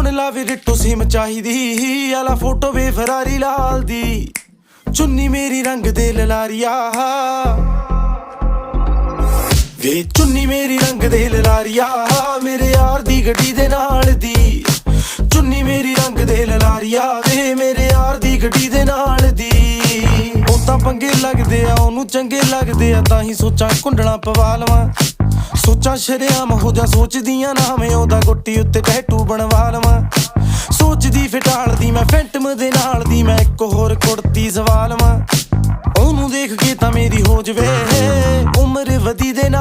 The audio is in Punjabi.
ਹੁਣ ਲਾਵੇ ਰਿੱਟੋ ਸਿਮ ਚਾਹੀਦੀ ਆਲਾ ਫੋਟੋ ਵੇ ਫਰਾਰੀ ਲਾਲ ਦੀ ਚੁੰਨੀ ਮੇਰੀ ਰੰਗ ਦੇ ਲਲਾਰੀਆ ਵੇ ਚੁੰਨੀ ਮੇਰੀ ਰੰਗ ਦੇ ਲਲਾਰੀਆ ਮੇਰੇ ਯਾਰ ਦੀ ਗੱਡੀ ਦੇ ਨਾਲ ਦੀ ਚੁੰਨੀ ਮੇਰੀ ਰੰਗ ਦੇ ਲਲਾਰੀਆ ਵੇ ਮੇਰੇ ਯਾਰ ਦੀ ਗੱਡੀ ਦੇ ਨਾਲ ਦੀ ਉਹ ਤਾਂ ਪੰਗੇ ਲੱਗਦੇ ਆ ਉਹਨੂੰ ਚੰਗੇ ਲੱਗਦੇ ਆ ਤਾਂ ਹੀ ਸੋਚਾਂ ਕੁੰਡਲਾਂ ਪਵਾ ਲਵਾਂ ਸੋਚਾਂ ਸ਼ਰੇਆਮ ਹੋ ਜਾ ਸੋਚਦੀਆਂ ਨਾ ਮੈਂ ਉਹਦਾ ਗੁੱਟੀ ਉੱਤੇ ਟੈਟੂ ਬਣਵਾ ਲਵਾਂ ਸੋਚਦੀ ਫਿਟਾਲਦੀ ਮੈਂ ਫੈਂਟਮ ਦੇ ਨਾਲ ਦੀ ਮੈਂ ਇੱਕ ਹੋਰ ਕੁੜਤੀ ਸਵਾ ਲਵਾਂ ਉਹਨੂੰ ਦੇਖ ਕੇ ਤਾਂ ਮੇਰੀ ਹੋ ਜਵੇ ਉਮਰ ਵਧੀ ਦੇ ਨਾਲ